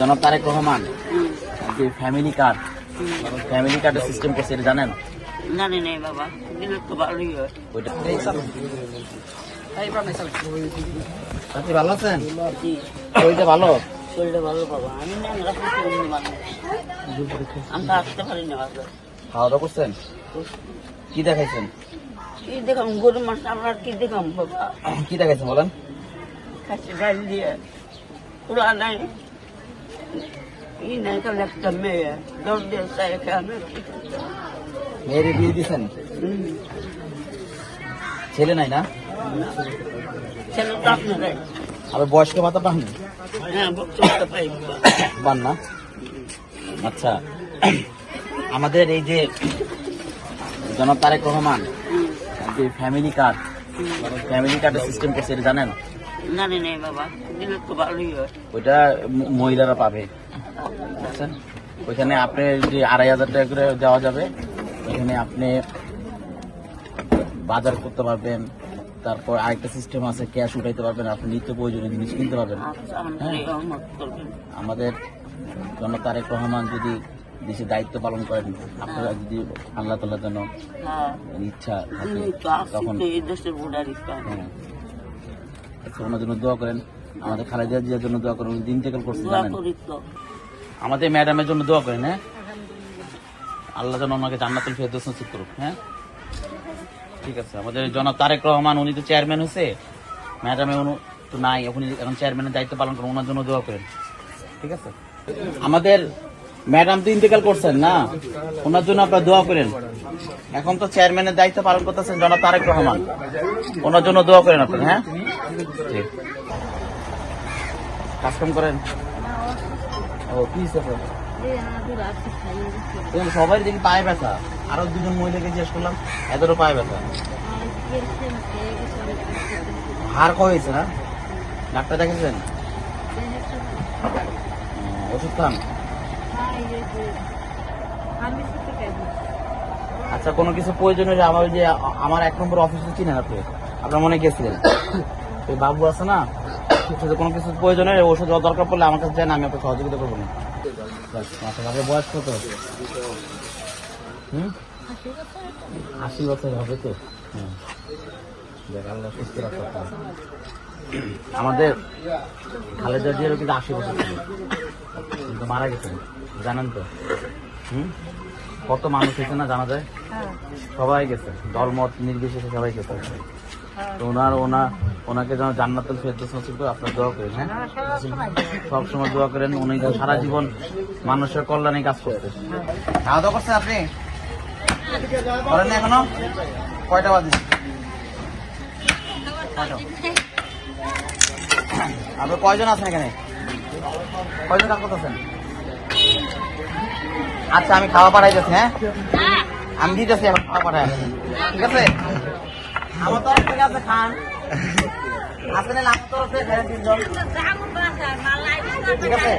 জনাব তারেক রহমান যে ফ্যামিলি কার্ডের সিস্টেম করছে এটা জানেন? জানি নাই বাবা, দিলে তো ভালোই হয়। ওইটা আপনি ভালো আছেন? জি, শরীরটা ভালো? শরীরটা ভালো বাবা। আমি ন্যাংরা করতে মানে আমি তো আসতে পারি না বাবা। খাওয়া দাওয়া করছেন? কি দেখাইছেন? কি দেখাম গরুর মাছ, আমরা কি দেখাম বাবা? কি দেখাইছেন বলেন? খাসি ডাল দিয়ে পুরা নাই, ই নাই কালে একটা মেয়ে দৌড় দিয়ে চাই আমি মেয়ের বিয়ে দিয়েছেন? ছেলে নাই না? ছেলে তো আপনারাই। আবার বয়স্ক ভাতা পান? হ্যাঁ, বক্তব্য পাই পান না? আচ্ছা, আমাদের এই যে জনাব তারেক রহমান যে ফ্যামিলি কার্ডের সিস্টেম করছে এটা জানেন? জানি নাই বাবা, দিলে তো ভালোই হয়। ওইটা মহিলারা পাবে, বুঝছেন? ওইখানে আপনি যে 2,500 টাকা করে দেওয়া যাবে, ওইখানে আপনি বাজার করতে পারবেন। তারপর আরেকটা সিস্টেম আছে, ক্যাশ উঠাইতে পারবেন, আপনি নিত্য প্রয়োজনীয় জিনিস কিনতে পারবেন। আচ্ছা, আমাদের রহমত করবেন। আমাদের জনাব তারেক রহমান যদি দেশের দায়িত্ব পালন করেন, আপনারা যদি আল্লাহ তাআলার জন্য হ্যাঁ, ইচ্ছা থাকে আমি তো আসছি তখন তো এই দেশের ভোটারই পাই। হ্যাঁ, আচ্ছা, ওনার জন্য দোয়া করেন। আমাদের খালেদা জিয়ার জন্য দোয়া করেন, উনি দিন থেকে করছেন দোয়া জানেন। করি তো। আমাদের ম্যাডামের জন্য দোয়া করেন। হ্যাঁ, আল্লাহ যেন ওনাকে জান্নাতুল ফেরদৌস নসিব করুক। হ্যাঁ, ঠিক আছে। আমাদের জনাব তারেক রহমান উনি তো চেয়ারম্যান হয়েছে, ম্যাডামে উনি তো নাই, এখন চেয়ারম্যানের দায়িত্ব পালন করেন, ওনার জন্য দোয়া করেন। ঠিক আছে। আমাদের ম্যাডাম তো ইন্তেকাল করছেন না, ওনার জন্য আপনারা দোয়া করেন। এখন তো চেয়ারম্যানের দায়িত্ব পালন করতেছেন জনাব তারেক রহমান, ওনার জন্য দোয়া করেন আপনি। হ্যাঁ, ঠিক। কাজকাম করেন? ও কি সবাই দেখি পায়ে ব্যথা, আরো দুজন মহিলাকে জিজ্ঞেস করলাম, এদেরও পায়ে ব্যথা। হাড় ক্ষয় হয়েছে না? ডাক্তার দেখেছেন? ওষুধ খান? আচ্ছা, কোনো কিছু প্রয়োজন হলে আমার 1 নম্বর অফিসে চিনেন আপনি, আপনার মনে গেছিলেন ওই বাবু আছে না, কোনো কিছু প্রয়োজন হলে ওষুধ দরকার পড়লে আমার কাছে যান, আমি আপনাকে সহযোগিতা করবো না। আপনার বয়স কত? 80 বছর হবে তো। দেখ, আল্লাহ সুস্থ রাখতে। আমাদের খালেদা জিয়ারও কিন্তু 80 বছর ছিল, কিন্তু মারা গেছেন, জানেন তো? কত মানুষ হয়েছে না জানা যায়? সবাই গেছে, দলমত নির্বিশেষে সবাই গেছে। তো ওনাকে যেন জান্নাতুল ফেরদৌস নসিব করে আপনার দোয়া করেন। হ্যাঁ, সবসময় দোয়া করেন, উনি সারা জীবন মানুষের কল্যাণে কাজ করতে। খাওয়া দাওয়া করছেন আপনি? করেন না এখনো? কয়টা বাজে? আপনি কয়জন আছেন এখানে? কয়জন কাজ করতেছেন? আচ্ছা, আমি খাওয়া পাঠাইতেছি। হ্যাঁ, আমি দিতেছি, এখন খাওয়া পাঠাই। ঠিক আছে, আমার তরফ থেকে আছে, খান। আসলে আমার তরফ থেকে ঠিক আছে।